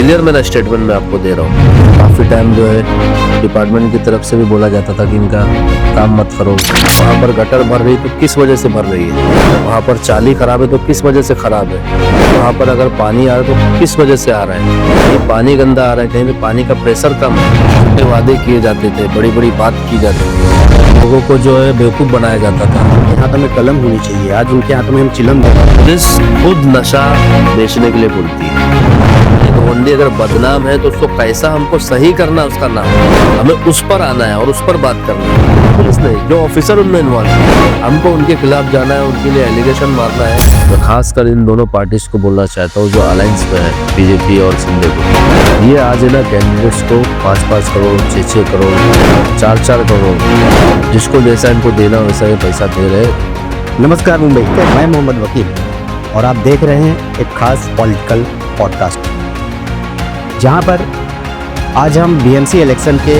Clear मेरा statement मैं आपको दे रहा हूँ। काफ़ी टाइम जो है डिपार्टमेंट की तरफ से भी बोला जाता था कि इनका काम मत करो। वहाँ पर गटर भर रही तो किस वजह से भर रही है, वहाँ पर चाली खराब है तो किस वजह से खराब है, वहाँ पर अगर पानी आ रहा है तो किस वजह से आ रहा है, कहीं पानी गंदा आ रहा है, कहीं पे पानी का प्रेशर कम है। छोटे वादे किए जाते थे, बड़ी बड़ी बात की जाती थी, लोगों को जो है बेवकूफ़ बनाया जाता था। हाथों में कलम होनी चाहिए, आज उनके हाथों में हम चिलम। पुलिस खुद नशा बेचने के लिए बोलती है। गोंडी अगर बदनाम है तो उसको कैसा हमको सही करना उसका नाम, हमें उस पर आना है और उस पर बात करना है। पुलिस नहीं, जो ऑफिसर उनमें इन्वॉल्व है, हमको उनके खिलाफ जाना है, उनके लिए एलिगेशन मारना है। मैं खासकर इन दोनों पार्टीज को बोलना चाहता हूँ जो अलायंस में है, बीजेपी और सिंधे को। ये आज है ना कैंडिडेट्स को 5-5 करोड़ 6-6 करोड़ 4-4 करोड़ जिसको जैसा इनको देना वैसा ये पैसा दे रहे। नमस्कार मुंबई, मैं मोहम्मद वकील और आप देख रहे हैं एक खास पॉलिटिकल पॉडकास्ट, जहां पर आज हम बीएमसी इलेक्शन के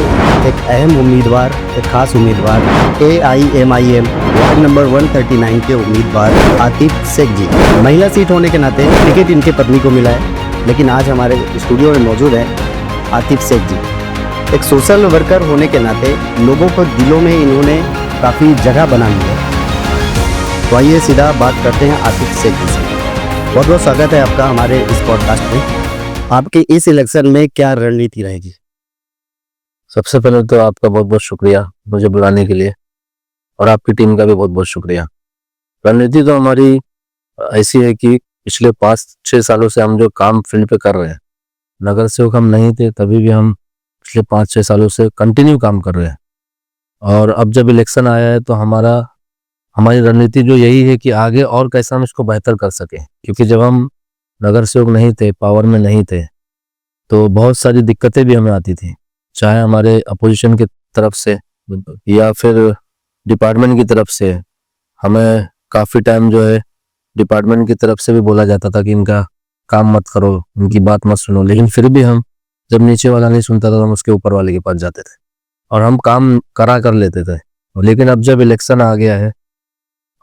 एक अहम उम्मीदवार, एक खास उम्मीदवार AIMIM वार्ड नंबर 139 के उम्मीदवार आतिफ शेख जी, महिला सीट होने के नाते टिकट इनके पत्नी को मिला है, लेकिन आज हमारे स्टूडियो में मौजूद है आतिफ शेख जी। एक सोशल वर्कर होने के नाते लोगों को दिलों में इन्होंने काफ़ी जगह बना ली है। तो आइए सीधा बात करते हैं आतिफ शेख जी से। बहुत बहुत स्वागत है आपका हमारे इस पॉडकास्ट में। आपके इस इलेक्शन में क्या रणनीति रहेगी? सबसे पहले तो आपका बहुत बहुत शुक्रिया मुझे बुलाने के लिए, और आपकी टीम का भी बहुत बहुत शुक्रिया। रणनीति तो हमारी ऐसी है कि पिछले 5-6 सालों से हम जो काम फील्ड पे कर रहे हैं, नगर सेवक हम नहीं थे तभी भी हम पिछले 5-6 सालों से कंटिन्यू काम कर रहे हैं। और अब जब इलेक्शन आया है तो हमारी रणनीति जो यही है कि आगे और कैसे हम इसको बेहतर कर सकें, क्योंकि जब हम नगर सेवक नहीं थे, पावर में नहीं थे, तो बहुत सारी दिक्कतें भी हमें आती थी, चाहे हमारे अपोजिशन की तरफ से या फिर डिपार्टमेंट की तरफ से। हमें काफ़ी टाइम जो है डिपार्टमेंट की तरफ से भी बोला जाता था कि इनका काम मत करो, इनकी बात मत सुनो, लेकिन फिर भी हम जब नीचे वाला नहीं सुनता था तो हम उसके ऊपर वाले के पास जाते थे और हम काम करा कर लेते थे। लेकिन अब जब इलेक्शन आ गया है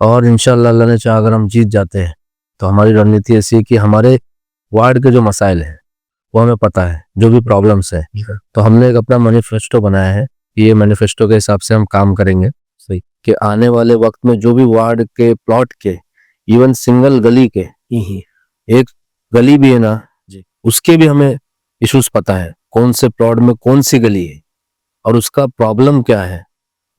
और इंशाअल्लाह अल्लाह ने चाहा अगर हम जीत जाते हैं तो हमारी रणनीति ऐसी है कि हमारे वार्ड के जो मसाइल हैं वो हमें पता है, जो भी प्रॉब्लम्स है, तो हमने एक अपना मैनिफेस्टो बनाया है कि ये मैनिफेस्टो के हिसाब से हम काम करेंगे। सही कि आने वाले वक्त में जो भी वार्ड के प्लॉट के, इवन सिंगल गली के, एक गली भी है ना जी, उसके भी हमें इश्यूज पता है, कौन से प्लॉट में कौन सी गली है और उसका प्रॉब्लम क्या है,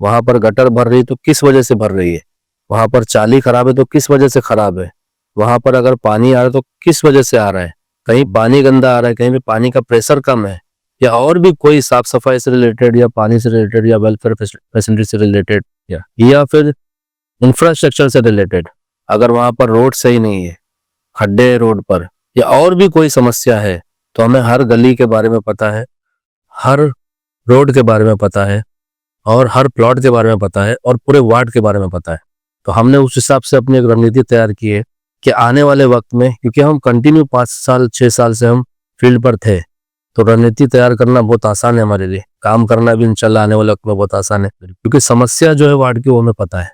वहां पर गटर भर रही तो किस वजह से भर रही है, वहां पर चाली खराब है तो किस वजह से खराब है, वहां पर अगर पानी आ रहा है तो किस वजह से आ रहा है, कहीं पानी गंदा आ रहा है, कहीं पे पानी का प्रेशर कम है, या और भी कोई साफ सफाई से रिलेटेड या पानी से रिलेटेड या वेलफेयर फैसिलिटी से रिलेटेड या फिर इंफ्रास्ट्रक्चर से रिलेटेड, अगर वहां पर रोड सही नहीं है, खड्डे रोड पर, या और भी कोई समस्या है, तो हमें हर गली के बारे में पता है, हर रोड के बारे में पता है और हर प्लॉट के बारे में पता है और पूरे वार्ड के बारे में पता है। तो हमने उस हिसाब से अपनी एक रणनीति तैयार की है कि आने वाले वक्त में, क्योंकि हम कंटिन्यू 5-6 साल से हम फील्ड पर थे, तो रणनीति तैयार करना बहुत आसान है हमारे लिए, काम करना भी इंशाल्लाह आने वाले वक्त में बहुत आसान है, क्योंकि समस्या जो है वार्ड की वो हमें पता है,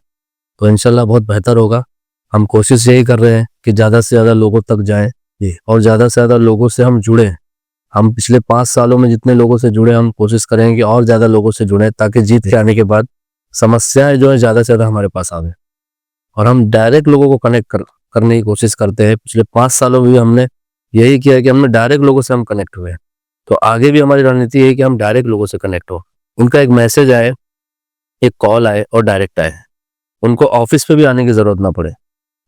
तो इंशाल्लाह बहुत बेहतर होगा। हम कोशिश यही कर रहे हैं कि ज़्यादा से ज़्यादा लोगों तक जाएं और ज़्यादा से ज़्यादा लोगों से हम जुड़ें। हम पिछले 5 सालों में जितने लोगों से जुड़े, हम कोशिश करेंगे कि और ज़्यादा लोगों से जुड़ें, ताकि जीत के आने के बाद समस्याएं जो है ज़्यादा से ज़्यादा हमारे पास आवे और हम डायरेक्ट लोगों को कनेक्ट करने की कोशिश करते हैं। पिछले 5 सालों में भी हमने यही किया कि हमने डायरेक्ट लोगों से हम कनेक्ट हुए, तो आगे भी हमारी रणनीति है कि हम डायरेक्ट लोगों से कनेक्ट हो, उनका एक मैसेज आए, एक कॉल आए और डायरेक्ट आए, उनको ऑफिस पे भी आने की जरूरत ना पड़े,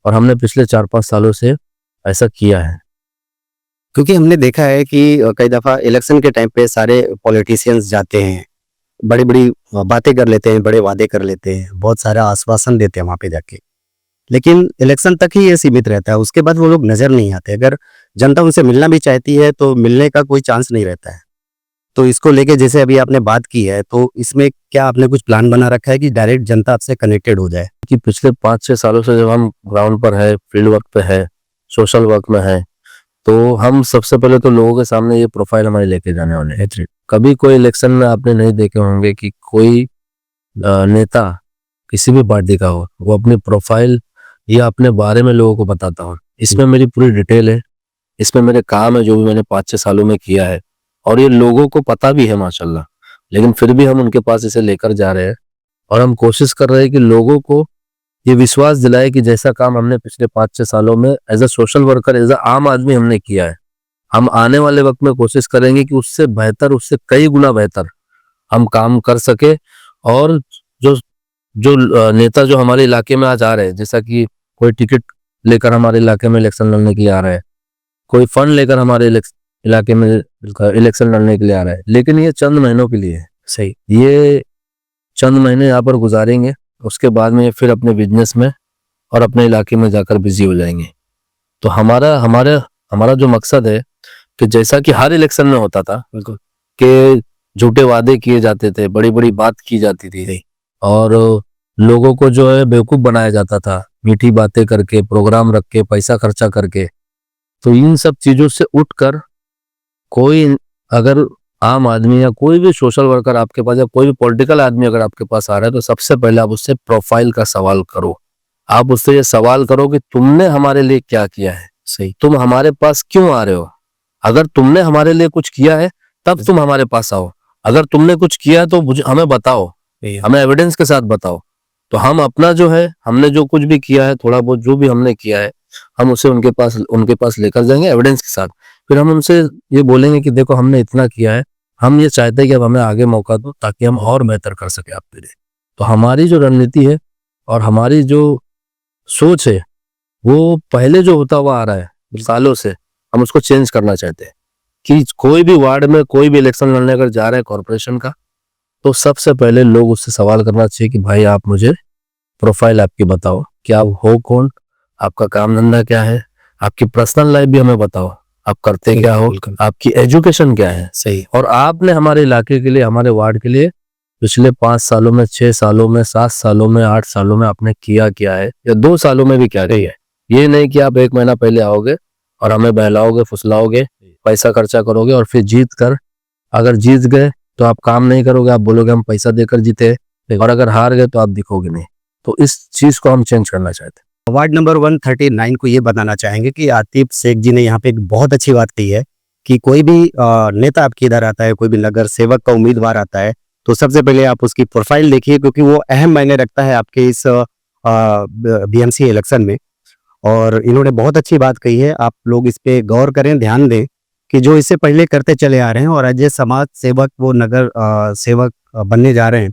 और हमने पिछले 4-5 सालों से ऐसा किया है। क्योंकि हमने देखा है कि कई दफ़ा इलेक्शन के टाइम पे सारे पॉलिटिशियंस जाते हैं, बड़ी बड़ी बातें कर लेते हैं, बड़े वादे कर लेते हैं, बहुत सारा आश्वासन देते हैं वहाँ पे जाके, लेकिन इलेक्शन तक ही ये सीमित रहता है, उसके बाद वो लोग नज़र नहीं आते। अगर जनता उनसे मिलना भी चाहती है तो मिलने का कोई चांस नहीं रहता है। तो इसको लेके जैसे अभी आपने बात की है, तो इसमें क्या आपने कुछ प्लान बना रखा है कि डायरेक्ट जनता आपसे कनेक्टेड हो जाए? कि पिछले 5-6 सालों से जब हम ग्राउंड पर है, फील्ड वर्क पे है, सोशल वर्क में है, तो हम सबसे पहले तो लोगों के सामने ये प्रोफाइल हमारे लेके जाने वाले हैं। कभी कोई इलेक्शन में आपने नहीं देखे होंगे कि कोई नेता किसी भी पार्टी का हो, वो अपनी प्रोफाइल या अपने बारे में लोगों को बताता हो। इसमें मेरी पूरी डिटेल है इसमें मेरे काम है जो भी मैंने 5-6 सालों में किया है, और ये लोगों को पता भी है माशाल्लाह, लेकिन फिर भी हम उनके पास इसे लेकर जा रहे हैं और हम कोशिश कर रहे हैं कि लोगों को ये विश्वास दिलाए कि जैसा काम हमने पिछले 5-6 सालों में as a social worker, as a आम आदमी हमने किया है, हम आने वाले वक्त में कोशिश करेंगे कि उससे बेहतर, उससे कई गुना बेहतर हम काम कर सके। और जो जो नेता जो हमारे इलाके में आज आ रहे हैं, जैसा कि कोई टिकट लेकर हमारे इलाके में इलेक्शन लड़ने के लिए आ रहा है, कोई फंड लेकर हमारे इलाके में इलेक्शन लड़ने के लिए आ रहा है, लेकिन ये चंद महीनों के लिए है। सही। ये चंद महीने यहाँ पर गुजारेंगे, उसके बाद में ये फिर अपने बिजनेस में और अपने इलाके में जाकर बिजी हो जाएंगे। तो हमारा हमारा हमारा जो मकसद है कि जैसा कि हर इलेक्शन में होता था बिल्कुल। कि झूठे वादे किए जाते थे, बड़ी बड़ी बात की जाती थी और लोगों को जो है बेवकूफ बनाया जाता था, मीठी बातें करके, प्रोग्राम रख के, पैसा खर्चा करके। तो इन सब चीजों से उठकर कोई अगर आम आदमी या कोई भी सोशल वर्कर आपके पास या कोई भी पॉलिटिकल आदमी अगर आपके पास आ रहा है, तो सबसे पहले आप उससे प्रोफाइल का सवाल करो। आप उससे ये सवाल करो कि तुमने हमारे लिए क्या किया है, सही। तुम हमारे पास क्यों आ रहे हो। अगर तुमने हमारे लिए कुछ किया है तब तुम हमारे पास आओ, अगर तुमने कुछ किया है तो हमें बताओ, हमें एविडेंस के साथ बताओ। तो हम अपना जो है, हमने जो कुछ भी किया है, थोड़ा बहुत जो भी हमने किया है, हम उसे उनके पास लेकर जाएंगे एविडेंस के साथ। फिर हम उनसे ये बोलेंगे कि देखो हमने इतना किया है, हम ये चाहते हैं कि अब हमें आगे मौका दो ताकि हम और बेहतर कर सके आपके लिए। तो हमारी जो रणनीति है और हमारी जो सोच है, वो पहले जो होता हुआ आ रहा है सालों से, हम उसको चेंज करना चाहते हैं कि कोई भी वार्ड में कोई भी इलेक्शन लड़ने अगर जा रहे हैं कॉर्पोरेशन का, तो सबसे पहले लोग उससे सवाल करना चाहिए कि भाई आप मुझे प्रोफाइल आपकी बताओ कि आप हो कौन, आपका काम धंधा क्या है, आपकी पर्सनल लाइफ भी हमें बताओ, आप करते क्या हो, आपकी एजुकेशन क्या है। सही। और आपने हमारे इलाके के लिए, हमारे वार्ड के लिए पिछले 5 सालों में, 6 सालों में, 7 सालों में, 8 सालों में आपने किया क्या है, या 2 सालों में भी क्या किया है। ये नहीं कि आप 1 महीना पहले आओगे और हमें बहलाओगे, फुसलाओगे, पैसा खर्चा करोगे और फिर जीत कर, अगर जीत गए तो आप काम नहीं करोगे, आप बोलोगे हम पैसा देकर जीते, और अगर हार गए तो आप दिखोगे नहीं। तो इस चीज को हम चेंज करना चाहते हैं। वार्ड नंबर 139 को ये बताना चाहेंगे कि आतिफ शेख जी ने यहाँ पे एक बहुत अच्छी बात कही है कि कोई भी नेता आपके इधर आता है, कोई भी नगर सेवक का उम्मीदवार आता है, तो सबसे पहले आप उसकी प्रोफाइल देखिए, क्योंकि वो अहम मायने रखता है आपके इस बीएमसी इलेक्शन में। और इन्होंने बहुत अच्छी बात कही है, आप लोग इस पे गौर करें, ध्यान दें कि जो इससे पहले करते चले आ रहे हैं और आज ये समाज सेवक, वो नगर सेवक बनने जा रहे हैं,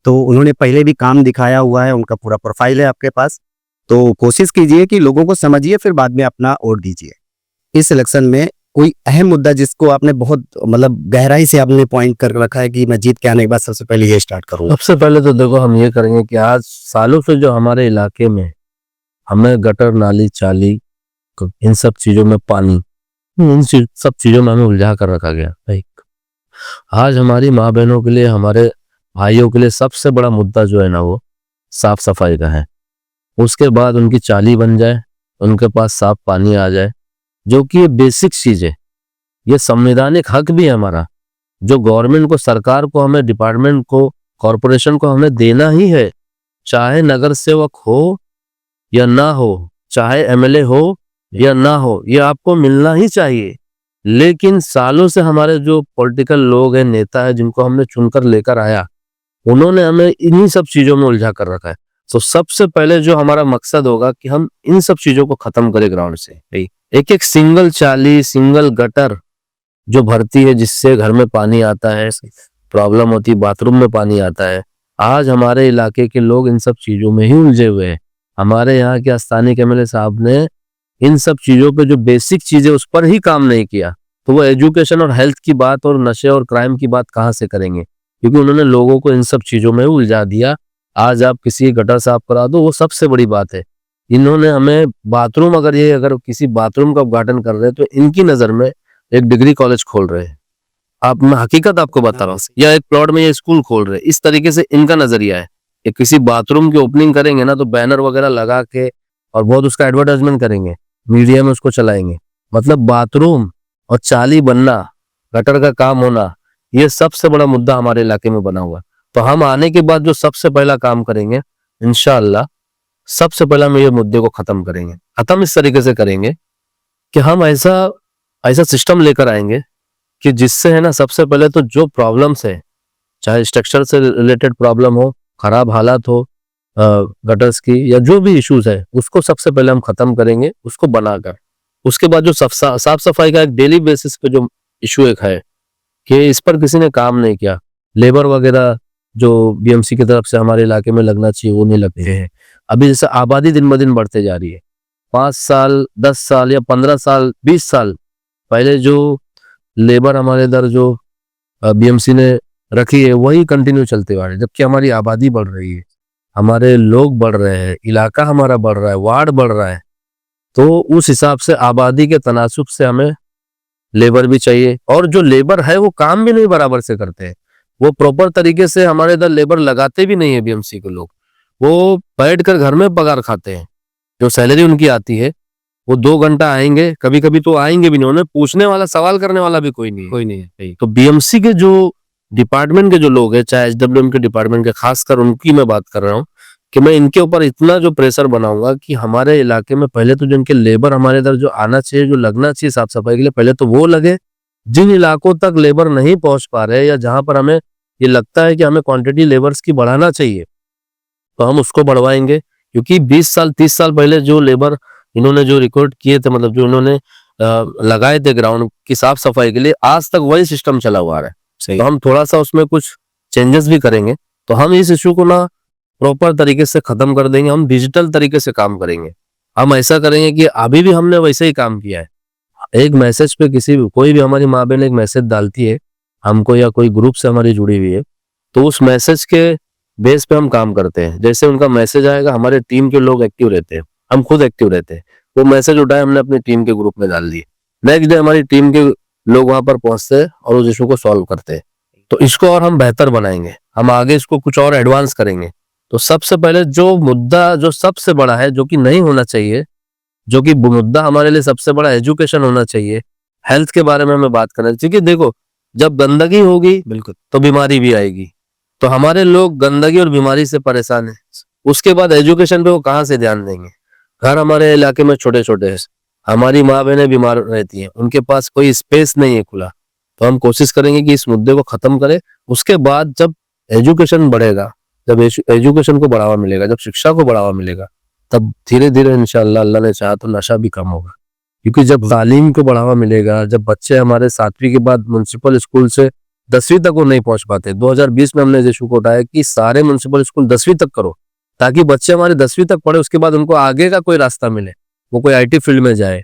तो उन्होंने पहले भी काम दिखाया हुआ है, उनका पूरा प्रोफाइल है आपके पास। तो कोशिश कीजिए कि लोगों को समझिए, फिर बाद में अपना वोट दीजिए। इस इलेक्शन में कोई अहम मुद्दा जिसको आपने बहुत मतलब गहराई से आपने पॉइंट कर रखा है कि मैं जीत के आने के बाद सबसे पहले ये स्टार्ट करूंगा। सबसे पहले तो देखो हम ये करेंगे कि आज सालों से जो हमारे इलाके में हमें गटर, नाली, चाली, इन सब चीजों में पानी, इन सब चीजों में हमें उलझा कर रखा गया। आज हमारी माँ बहनों के लिए, हमारे भाइयों के लिए सबसे बड़ा मुद्दा जो है ना, वो साफ सफाई का है। उसके बाद उनकी चाली बन जाए, उनके पास साफ पानी आ जाए, जो कि ये बेसिक चीज है, ये संवैधानिक हक भी है हमारा, जो गवर्नमेंट को, सरकार को, हमें डिपार्टमेंट को, कॉरपोरेशन को हमें देना ही है। चाहे नगर सेवक हो या ना हो, चाहे एमएलए हो या ना हो, ये आपको मिलना ही चाहिए। लेकिन सालों से हमारे जो पॉलिटिकल लोग हैं, नेता है, जिनको हमने चुनकर लेकर आया, उन्होंने हमें इन्हीं सब चीजों में उलझा कर रखा है। तो सबसे पहले जो हमारा मकसद होगा कि हम इन सब चीजों को खत्म करें ग्राउंड से। एक एक सिंगल चाली, सिंगल गटर जो भरती है, जिससे घर में पानी आता है, प्रॉब्लम होती, बाथरूम में पानी आता है। आज हमारे इलाके के लोग इन सब चीजों में ही उलझे हुए हैं। हमारे यहाँ के स्थानीय एमएलए साहब ने इन सब चीजों पे, जो बेसिक चीजें, उस पर ही काम नहीं किया। तो वो एजुकेशन और हेल्थ की बात और नशे और क्राइम की बात कहाँ से करेंगे, क्योंकि उन्होंने लोगों को इन सब चीजों में उलझा दिया। आज आप किसी गटर साफ करा दो, वो सबसे बड़ी बात है। इन्होंने हमें बाथरूम, अगर किसी बाथरूम का उद्घाटन कर रहे हैं, तो इनकी नजर में एक डिग्री कॉलेज खोल रहे हैं। मैं हकीकत आपको बता रहा हूँ, या एक प्लॉट में ये स्कूल खोल रहे हैं। इस तरीके से इनका नजरिया है कि किसी बाथरूम की ओपनिंग करेंगे ना, तो बैनर वगैरह लगा के और बहुत उसका एडवर्टाइजमेंट करेंगे, मीडिया में उसको चलाएंगे। मतलब बाथरूम और चाली बनना, गटर का काम होना, ये सबसे बड़ा मुद्दा हमारे इलाके में बना हुआ। तो हम आने के बाद जो सबसे पहला काम करेंगे, इंशाअल्लाह सबसे पहला हम ये मुद्दे को खत्म करेंगे। खत्म इस तरीके से करेंगे कि हम ऐसा ऐसा सिस्टम लेकर आएंगे कि जिससे है ना, सबसे पहले तो जो प्रॉब्लम्स है, चाहे स्ट्रक्चर से रिलेटेड प्रॉब्लम हो, खराब हालात हो गटर्स की, या जो भी इश्यूज है, उसको सबसे पहले हम खत्म करेंगे, उसको बनाकर। उसके बाद जो साफ सफाई का एक डेली बेसिस पे जो इशू एक है कि इस पर किसी ने काम नहीं किया, लेबर वगैरह जो बीएमसी की तरफ से हमारे इलाके में लगना चाहिए वो नहीं लगते हैं। अभी जैसे आबादी दिन ब दिन बढ़ते जा रही है, 5 साल 10 साल या 15 साल 20 साल पहले जो लेबर हमारे इधर जो बीएमसी ने रखी है वही कंटिन्यू चलते आ रहे हैं, जबकि हमारी आबादी बढ़ रही है, हमारे लोग बढ़ रहे हैं, इलाका हमारा बढ़ रहा है, वार्ड बढ़ रहा है। तो उस हिसाब से आबादी के तनासुब से हमें लेबर भी चाहिए, और जो लेबर है वो काम भी नहीं बराबर से करते हैं, वो प्रॉपर तरीके से हमारे इधर लेबर लगाते भी नहीं है बीएमसी के लोग। वो बैठ कर घर में पगार खाते हैं, जो सैलरी उनकी आती है वो 2 घंटा आएंगे, कभी कभी तो आएंगे भी नहीं, उन्हें पूछने वाला सवाल करने वाला भी कोई नहीं है। तो बीएमसी के जो डिपार्टमेंट के जो लोग हैं, चाहे एचडब्ल्यूएम के डिपार्टमेंट के, खासकर उनकी मैं बात कर रहा हूँ कि मैं इनके ऊपर इतना जो प्रेशर बनाऊंगा कि हमारे इलाके में पहले तो जिनके लेबर हमारे इधर जो आना चाहिए, जो लगना चाहिए साफ सफाई के लिए, पहले तो वो लगे। जिन इलाकों तक लेबर नहीं पहुंच पा रहे या जहां पर हमें ये लगता है कि हमें क्वांटिटी लेबर्स की बढ़ाना चाहिए, तो हम उसको बढ़वाएंगे। क्योंकि 20 साल 30 साल पहले जो लेबर इन्होंने जो रिकॉर्ड किए थे, मतलब जो इन्होंने लगाए थे ग्राउंड की साफ सफाई के लिए, आज तक वही सिस्टम चला हुआ है। तो हम थोड़ा सा उसमें कुछ चेंजेस भी करेंगे, तो हम इस इशू को ना प्रॉपर तरीके से खत्म कर देंगे। हम डिजिटल तरीके से काम करेंगे। हम ऐसा करेंगे कि अभी भी हमने वैसे ही काम किया है। एक मैसेज पे कोई भी हमारी माँ बहन एक मैसेज डालती है हमको, या कोई ग्रुप से हमारी जुड़ी हुई है, तो उस मैसेज के बेस पे हम काम करते हैं। जैसे उनका मैसेज आएगा, हमारे टीम के लोग एक्टिव रहते हैं, हम खुद एक्टिव रहते हैं। वो मैसेज उठाए, हमने अपनी टीम के ग्रुप में डाल दिए, नेक्स्ट डे हमारी टीम के लोग वहां पर पहुंचते हैं और उस इशू को सॉल्व करते हैं। तो इसको और हम बेहतर बनाएंगे, हम आगे इसको कुछ और एडवांस करेंगे। तो सबसे पहले जो मुद्दा जो सबसे बड़ा है, जो कि नहीं होना चाहिए, जो कि मुद्दा हमारे लिए सबसे बड़ा एजुकेशन होना चाहिए, हेल्थ के बारे में हमें बात करना चाहिए। क्योंकि देखो, जब गंदगी होगी बिल्कुल तो बीमारी भी आएगी। तो हमारे लोग गंदगी और बीमारी से परेशान है, उसके बाद एजुकेशन पे वो कहाँ से ध्यान देंगे। घर हमारे इलाके में छोटे छोटे हैं, हमारी माँ बहनें बीमार रहती हैं, उनके पास कोई स्पेस नहीं है खुला। तो हम कोशिश करेंगे कि इस मुद्दे को खत्म करें। उसके बाद जब एजुकेशन बढ़ेगा, जब एजुकेशन को बढ़ावा मिलेगा, जब शिक्षा को बढ़ावा मिलेगा, तब धीरे धीरे इंशाअल्लाह, अल्लाह ने चाहा तो नशा भी कम होगा। क्योंकि जब तालीम को बढ़ावा मिलेगा, जब बच्चे हमारे 7वीं के बाद म्युनिसिपल स्कूल से 10वीं तक वो नहीं पहुंच पाते, 2020 में हमने इस इशू को उठाया कि सारे म्युनिसिपल स्कूल 10वीं तक करो, ताकि बच्चे हमारे 10वीं तक पढ़े, उसके बाद उनको आगे का कोई रास्ता मिले। वो कोई आईटी फील्ड में जाए,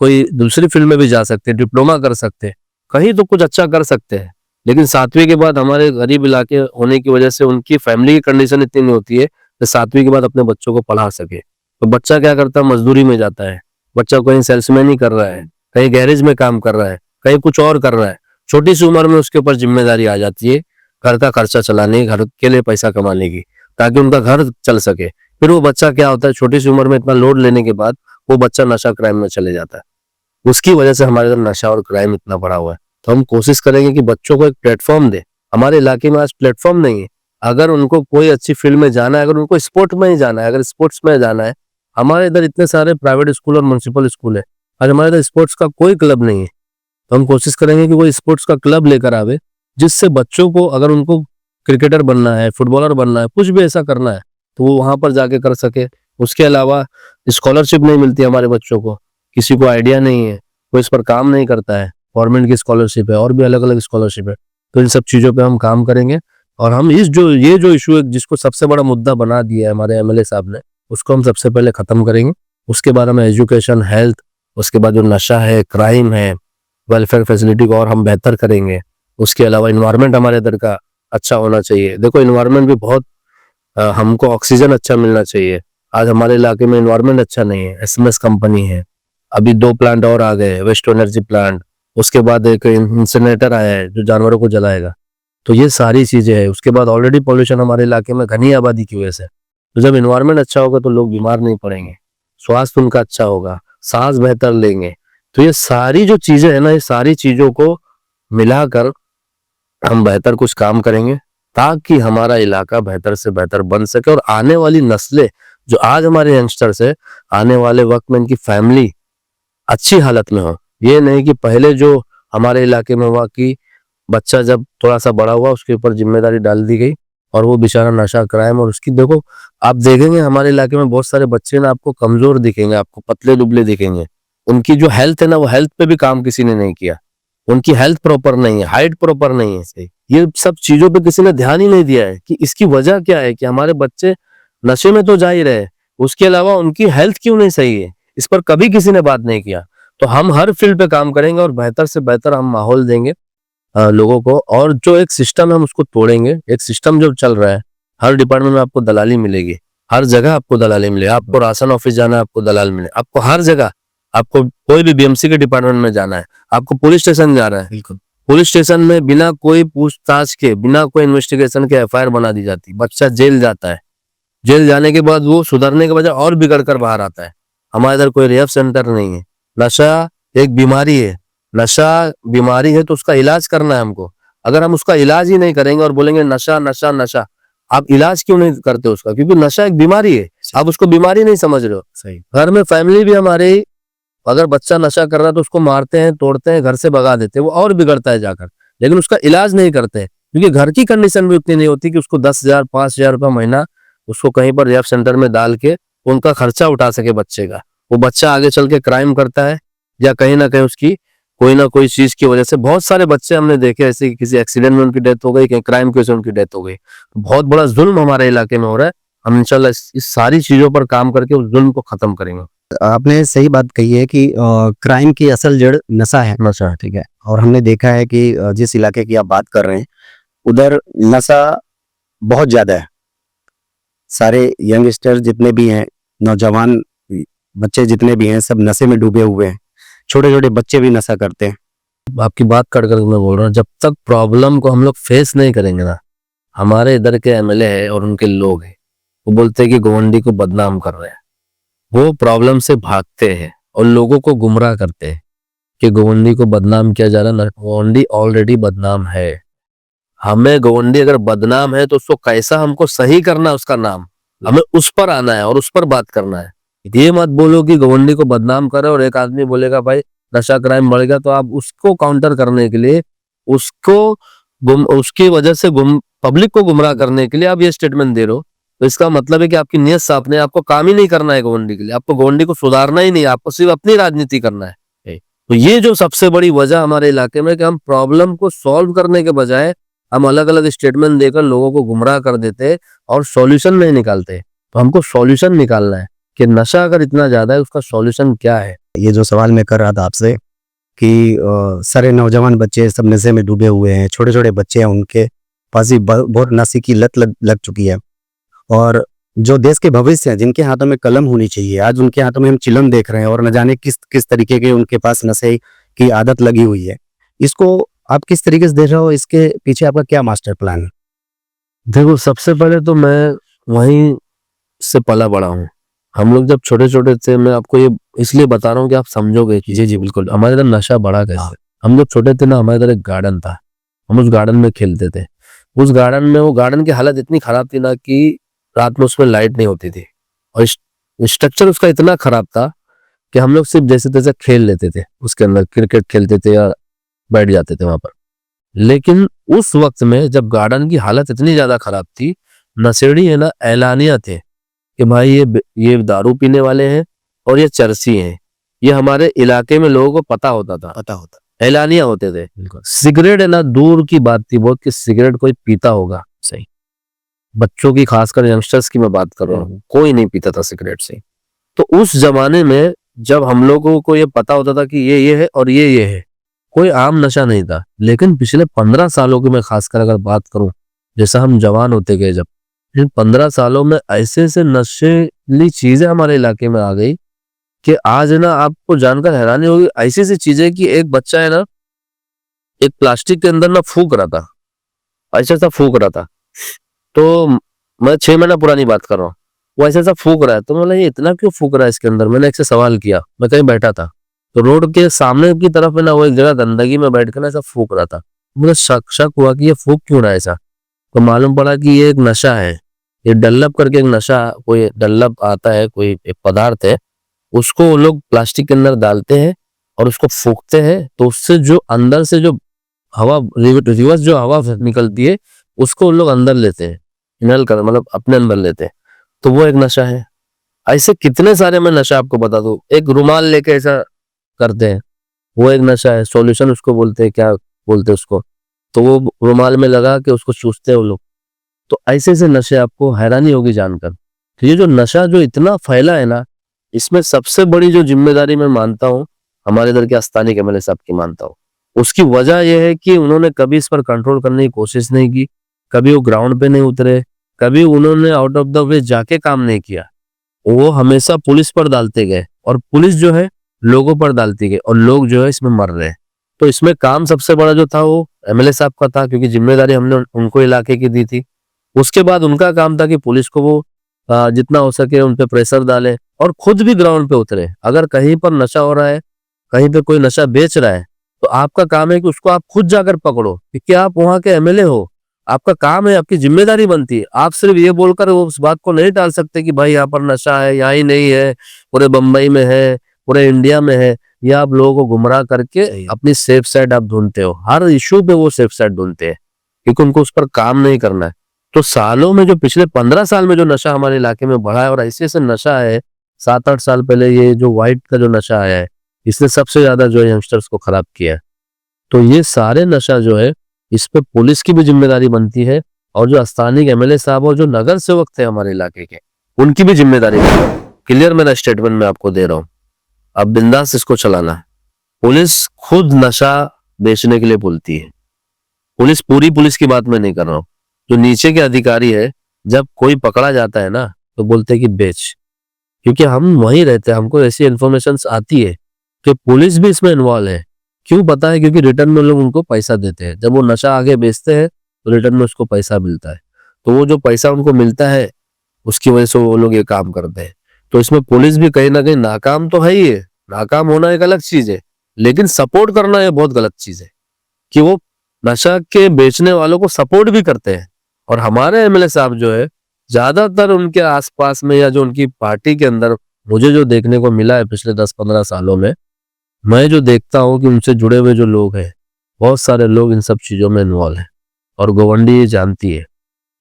कोई दूसरी फील्ड में भी जा सकते हैं, डिप्लोमा कर सकते हैं, कहीं तो कुछ अच्छा कर सकते हैं। लेकिन 7वीं के बाद हमारे गरीब इलाके होने की वजह से उनकी फैमिली की कंडीशन इतनी नहीं होती है कि 7वीं के बाद अपने बच्चों को पढ़ा सके। तो बच्चा क्या करता है, मजदूरी में जाता है, बच्चा कहीं सेल्समैन ही कर रहा है, कहीं गैरेज में काम कर रहा है, कहीं कुछ और कर रहा है। छोटी सी उम्र में उसके ऊपर जिम्मेदारी आ जाती है घर का खर्चा चलाने, घर के लिए पैसा कमाने की, ताकि उनका घर चल सके। फिर वो बच्चा क्या होता है, छोटी सी उम्र में इतना लोड लेने के बाद वो बच्चा नशा क्राइम में चले जाता है। उसकी वजह से हमारे इधर नशा और क्राइम इतना बढ़ा हुआ है। तो हम कोशिश करेंगे कि बच्चों को एक प्लेटफॉर्म दे। हमारे इलाके में आज प्लेटफॉर्म नहीं है। अगर उनको कोई अच्छी फील्ड में जाना है, अगर उनको स्पोर्ट में ही जाना है, अगर स्पोर्ट्स में जाना है, हमारे इधर इतने सारे प्राइवेट स्कूल और म्युनिसिपल स्कूल है, आज हमारे इधर स्पोर्ट्स का कोई क्लब नहीं है। तो हम कोशिश करेंगे कि वो स्पोर्ट्स का क्लब लेकर आवे, जिससे बच्चों को, अगर उनको क्रिकेटर बनना है, फुटबॉलर बनना है, कुछ भी ऐसा करना है, तो वो वहां पर जाके कर सके। उसके अलावा स्कॉलरशिप नहीं मिलती हमारे बच्चों को, किसी को आइडिया नहीं है, कोई इस पर काम नहीं करता है, गवर्नमेंट की स्कॉलरशिप है और भी अलग अलग स्कॉलरशिप है। तो इन सब चीजों पे हम काम करेंगे, और हम ये जो इशू है, जिसको सबसे बड़ा मुद्दा बना दिया है हमारे एमएलए साहब ने, उसको हम सबसे पहले खत्म करेंगे। उसके बाद हमें एजुकेशन, हेल्थ, उसके बाद जो नशा है, क्राइम है, वेलफेयर फैसिलिटी को और हम बेहतर करेंगे। उसके अलावा इन्वायरमेंट हमारे इधर का अच्छा होना चाहिए। देखो, इन्वायरमेंट भी बहुत, हमको ऑक्सीजन अच्छा मिलना चाहिए। आज हमारे इलाके में इन्वायरमेंट अच्छा नहीं है। एसएमएस कंपनी है, अभी 2 प्लांट और आ गए, वेस्ट टू एनर्जी प्लांट, उसके बाद एक इंसिनरेटर आया है जो जानवरों को जलाएगा। तो ये सारी चीजें हैं। उसके बाद ऑलरेडी पॉल्यूशन हमारे इलाके में घनी आबादी की वजह से। तो जब इन्वायरमेंट अच्छा होगा तो लोग बीमार नहीं पड़ेंगे, स्वास्थ्य उनका अच्छा होगा, सांस बेहतर लेंगे। तो ये सारी जो चीजें है ना, ये सारी चीजों को मिलाकर हम बेहतर कुछ काम करेंगे, ताकि हमारा इलाका बेहतर से बेहतर बन सके। और आने वाली नस्लें, जो आज हमारे यंगस्टर्स है, आने वाले वक्त में इनकी फैमिली अच्छी हालत में हो। ये नहीं कि पहले जो हमारे इलाके में हुआ कि बच्चा जब थोड़ा सा बड़ा हुआ उसके ऊपर जिम्मेदारी डाल दी गई और वो बेचारा नशा क्राइम, और उसकी देखो आप देखेंगे हमारे इलाके में बहुत सारे बच्चे ना आपको कमजोर दिखेंगे, आपको पतले दुबले दिखेंगे। उनकी जो हेल्थ है ना, वो हेल्थ पे भी काम किसी ने नहीं किया। उनकी हेल्थ प्रॉपर नहीं है, हाइट प्रॉपर नहीं है, सही ये सब चीजों पे किसी ने ध्यान ही नहीं दिया है कि इसकी वजह क्या है कि हमारे बच्चे नशे में तो जा ही रहे, उसके अलावा उनकी हेल्थ क्यों नहीं सही है, इस पर कभी किसी ने बात नहीं किया। तो हम हर फील्ड पे काम करेंगे और बेहतर से बेहतर हम माहौल देंगे लोगों को, और जो एक सिस्टम है हम उसको तोड़ेंगे। एक सिस्टम जो चल रहा है, हर डिपार्टमेंट में आपको दलाली मिलेगी, हर जगह आपको दलाली मिलेगी। आपको राशन ऑफिस जाना है आपको दलाल मिले, आपको हर जगह, आपको कोई भी बीएमसी के डिपार्टमेंट में जाना है, आपको पुलिस स्टेशन जाना है, बिल्कुल। पुलिस स्टेशन में बिना कोई पूछताछ के, बिना कोई इन्वेस्टिगेशन के एफआईआर बना दी जाती, बच्चा जेल जाता है। जेल जाने के बाद वो सुधरने के बजाय और बिगड़ कर बाहर आता है। हमारे इधर कोई रिहैब सेंटर नहीं है। नशा एक बीमारी है, नशा बीमारी है तो उसका इलाज करना है हमको। अगर हम उसका इलाज ही नहीं करेंगे और बोलेंगे नशा नशा नशा, आप इलाज क्यों नहीं करते उसका? क्योंकि नशा एक बीमारी है, आप उसको बीमारी नहीं समझ रहे हो। सही। घर में फैमिली भी हमारे, अगर बच्चा नशा कर रहा है तो उसको मारते हैं, तोड़ते हैं, घर से भगा देते हैं, वो और बिगड़ता है जाकर, लेकिन उसका इलाज नहीं करते हैं क्योंकि घर की कंडीशन भी उतनी नहीं होती कि उसको 10,000 5,000 रुपया महीना उसको कहीं पर रिहैब सेंटर में डाल के उनका खर्चा उठा सके बच्चे का। वो बच्चा आगे चल के क्राइम करता है या कहीं ना कहीं उसकी कोई ना कोई चीज की वजह से, बहुत सारे बच्चे हमने देखे ऐसे कि किसी एक्सीडेंट में उनकी डेथ हो गई, कहीं क्राइम की वजह से उनकी डेथ हो गई। तो बहुत बड़ा जुल्म हमारे इलाके में हो रहा है। हम इंशाल्लाह इस सारी चीजों पर काम करके उस जुल्म को खत्म करेंगे। आपने सही बात कही है कि क्राइम की असल जड़ नशा है। नशा, ठीक है। और हमने देखा है कि जिस इलाके की आप बात कर रहे हैं उधर नशा बहुत ज्यादा है। सारे यंगस्टर जितने भी हैं, नौजवान बच्चे जितने भी हैं, सब नशे में डूबे हुए हैं। छोटे छोटे बच्चे भी नशा करते हैं। आपकी बात कर कर मैं बोल रहा हूँ, जब तक प्रॉब्लम को हम लोग फेस नहीं करेंगे ना, हमारे इधर के एमएलए है और उनके लोग हैं, वो बोलते हैं कि गोवंडी को बदनाम कर रहे हैं। वो प्रॉब्लम से भागते हैं और लोगों को गुमराह करते हैं कि गोवंडी को बदनाम किया जा रहा है। गोवंडी ऑलरेडी बदनाम है। हमें गोवंडी अगर बदनाम है तो उसको कैसा हमको सही करना है, उसका नाम हमें उस पर आना है और उस पर बात करना है। ये मत बोलो कि गोवंडी को बदनाम करे और एक आदमी बोलेगा भाई नशा क्राइम बढ़ गया, तो आप उसको काउंटर करने के लिए, उसको उसकी वजह से पब्लिक को गुमराह करने के लिए आप ये स्टेटमेंट दे रहे हो, तो इसका मतलब है कि आपकी नियत साफ नहीं है। आपको काम ही नहीं करना है गोवंडी के लिए, आपको गोवंडी को सुधारना ही नहीं है, आपको सिर्फ अपनी राजनीति करना है। तो ये जो सबसे बड़ी वजह हमारे इलाके में कि हम प्रॉब्लम को सॉल्व करने के बजाय हम अलग अलग स्टेटमेंट देकर लोगों को गुमराह कर देते और सॉल्यूशन नहीं निकालते। तो हमको सॉल्यूशन निकालना है कि नशा अगर इतना ज्यादा है उसका सॉल्यूशन क्या है। ये जो सवाल मैं कर रहा था आपसे कि सारे नौजवान बच्चे सब नशे में डूबे हुए हैं, छोटे छोटे बच्चे हैं, उनके पास ही बहुत नशे की लत लग चुकी है। और जो देश के भविष्य हैं, जिनके हाथों में कलम होनी चाहिए, आज उनके हाथों में हम चिलम देख रहे हैं और न जाने किस किस तरीके के उनके पास नशे की आदत लगी हुई है। इसको आप किस तरीके से देख रहे हो? इसके पीछे आपका क्या मास्टर प्लान है? देखो, सबसे पहले तो मैं वहीं से पला बड़ा हूँ। हम लोग जब छोटे छोटे थे, मैं आपको ये इसलिए बता रहा हूँ कि आप समझोगे। जी जी बिल्कुल। हमारे इधर नशा बढ़ा कैसे? हम जब छोटे थे ना, हमारे इधर एक गार्डन था, हम उस गार्डन में खेलते थे। उस गार्डन में, वो गार्डन की हालत इतनी खराब थी ना कि रात में उसमें लाइट नहीं होती थी और स्ट्रक्चर उसका इतना खराब था कि हम लोग सिर्फ जैसे तैसे खेल लेते थे उसके अंदर, क्रिकेट खेलते थे या बैठ जाते थे वहां पर। लेकिन उस वक्त में जब गार्डन की हालत इतनी ज्यादा खराब थी, नशेड़ी है ना ऐलानिया थे कि भाई ये दारू पीने वाले हैं और ये चरसी हैं। ये हमारे इलाके में लोगों को पता होता, ऐलानिया होते थे। सिगरेट है ना, दूर की बात थी बहुत कि सिगरेट कोई पीता होगा। सही, बच्चों की, खासकर यंगस्टर्स की मैं बात कर रहा हूँ, कोई नहीं पीता था सिगरेट से। तो उस जमाने में जब हम लोगों को ये पता होता था कि ये है और ये है, कोई आम नशा नहीं था। लेकिन पिछले 15 सालों की मैं खासकर अगर बात करूं, जैसा हम जवान होते गए, जब इन 15 सालों में ऐसे ऐसे नशेली चीजें हमारे इलाके में आ गई कि आज ना आपको जानकर हैरानी होगी, ऐसी ऐसी चीजें कि एक बच्चा है ना, एक प्लास्टिक के अंदर ना फूंक रहा था, ऐसा ऐसा फूंक रहा था। तो मैं 6 महीना पुरानी बात कर रहा हूँ, वो ऐसा ऐसा फूंक रहा है। तो मैं ये इतना क्यों फूंक रहा है इसके अंदर? मैंने एक से सवाल किया, मैं कहीं बैठा था तो रोड के सामने की तरफ है ना, वो एक जगह गंदगी में बैठ कर ना ऐसा फूंक रहा था। मुझे शक हुआ कि ये फूंक क्यों रहा है ऐसा। तो मालूम पड़ा कि ये एक नशा है, ये डल्लप करके एक नशा, कोई डल्लप आता है, कोई एक पदार्थ है, उसको वो लोग प्लास्टिक के अंदर डालते हैं और उसको फूकते हैं तो उससे जो अंदर से जो हवा रिवर्स जो हवा निकलती है उसको उन लोग अंदर लेते हैं, इनहेल कर मतलब अपने अंदर लेते हैं, तो वो एक नशा है। ऐसे कितने सारे मैं नशा आपको बता दूं। एक रुमाल लेके ऐसा करते हैं, वो एक नशा है, सॉल्यूशन उसको बोलते हैं, क्या बोलते हैं उसको, तो वो रुमाल में लगा के उसको चूसते हैं वो लोग। तो ऐसे ऐसे नशे आपको हैरानी होगी जानकर। तो ये जो नशा जो इतना फैला है ना, इसमें सबसे बड़ी जो जिम्मेदारी मैं मानता हूँ हमारे इधर के अस्थानी एमएलए साहब की मानता हूँ। उसकी वजह यह है कि उन्होंने कभी इस पर कंट्रोल करने की कोशिश नहीं की, कभी वो ग्राउंड पे नहीं उतरे, कभी उन्होंने आउट ऑफ द वे जाके काम नहीं किया। वो हमेशा पुलिस पर डालते गए और पुलिस जो है लोगों पर डालती गई और लोग जो है इसमें मर रहे हैं। तो इसमें काम सबसे बड़ा जो था वो एमएलए साहब का था, क्योंकि जिम्मेदारी हमने उनको इलाके की दी थी। उसके बाद उनका काम था कि पुलिस को वो जितना हो सके उन पे प्रेशर डाले और खुद भी ग्राउंड पे उतरे। अगर कहीं पर नशा हो रहा है, कहीं पे कोई नशा बेच रहा है, तो आपका काम है कि उसको आप खुद जाकर पकड़ो, क्योंकि आप वहां के एमएलए हो। आपका काम है, आपकी जिम्मेदारी बनती है। आप सिर्फ ये बोलकर वो उस बात को नहीं टाल सकते कि भाई यहाँ पर नशा है, यहाँ ही नहीं है, पूरे बंबई में है, पूरे इंडिया में है। या आप लोगों को गुमराह करके अपनी सेफ साइड आप ढूंढते हो। हर इशू पे वो सेफ साइड ढूंढते हैं, क्योंकि उनको उस पर काम नहीं करना है। तो सालों में जो पिछले 15 साल में जो नशा हमारे इलाके में बढ़ा है, और ऐसे ऐसे नशा है, 7-8 साल पहले ये जो व्हाइट का जो नशा आया है, इसने सबसे ज्यादा जो है यंगस्टर्स को खराब किया है। तो ये सारे नशा जो है, इस पे पुलिस की भी जिम्मेदारी बनती है, और जो स्थानीय एमएलए साहब और जो नगर सेवक थे हमारे इलाके के, उनकी भी जिम्मेदारी है। क्लियर मेरा स्टेटमेंट मैं आपको दे रहा हूँ, अब बिंदास इसको चलाना है। पुलिस खुद नशा बेचने के लिए बोलती है। पूरी पुलिस की बात मैं नहीं कर रहा हूँ, जो नीचे के अधिकारी है, जब कोई पकड़ा जाता है ना, तो बोलते हैं कि बेच, क्योंकि हम वहीं रहते हैं, हमको ऐसी इन्फॉर्मेशन आती है कि पुलिस भी इसमें इन्वॉल्व है। क्यों पता है? क्योंकि रिटर्न में लोग उनको पैसा देते हैं। जब वो नशा आगे बेचते हैं तो रिटर्न में उसको पैसा मिलता है, तो वो जो पैसा उनको मिलता है उसकी वजह से वो लोग ये काम करते हैं। तो इसमें पुलिस भी कहीं ना कहीं नाकाम तो है ही है। नाकाम होना एक अलग चीज है, लेकिन सपोर्ट करना ये बहुत गलत चीज है कि वो नशा के बेचने वालों को सपोर्ट भी करते हैं। और हमारे एमएलए साहब जो है, ज्यादातर उनके आसपास में या जो उनकी पार्टी के अंदर मुझे जो देखने को मिला है पिछले 10-15 सालों में, मैं जो देखता हूँ कि उनसे जुड़े हुए जो लोग हैं, बहुत सारे लोग इन सब चीजों में इन्वॉल्व हैं, और गवर्नमेंट ये जानती है।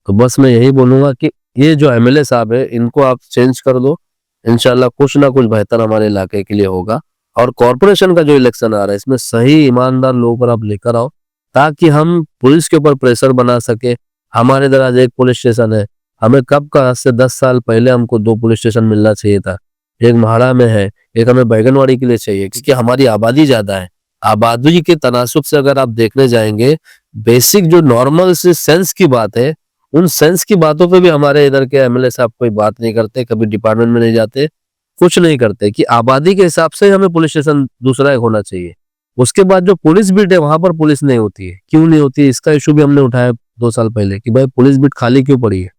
तो बस मैं यही बोलूंगा कि ये जो एमएलए साहब है, इनको आप चेंज कर दो, इंशाल्लाह कुछ ना कुछ बेहतर हमारे इलाके के लिए होगा। और कॉर्पोरेशन का जो इलेक्शन आ रहा है, इसमें सही ईमानदार लोगों पर आप लेकर आओ, ताकि हम पुलिस के ऊपर प्रेशर बना सके। हमारे इधर आज एक पुलिस स्टेशन है, हमें कब का, आज से 10 साल पहले हमको 2 पुलिस स्टेशन मिलना चाहिए था। एक म्हाड़ा में है, एक हमें बैगनवाड़ी के लिए चाहिए, क्योंकि हमारी आबादी ज्यादा है। आबादी के तनासुब से अगर आप देखने जाएंगे, बेसिक जो नॉर्मल से सेंस की बात है, उन सेंस की बातों पे भी हमारे इधर के एमएलए साहब कोई बात नहीं करते, कभी डिपार्टमेंट में नहीं जाते, कुछ नहीं करते, कि आबादी के हिसाब से हमें पुलिस स्टेशन दूसरा एक होना चाहिए। उसके बाद जो पुलिस बीट है, वहां पर पुलिस नहीं होती है। क्यों नहीं होती है, इसका इशू भी हमने उठाया 2 साल पहले कि भाई पुलिस बीट खाली क्यों पड़ी है।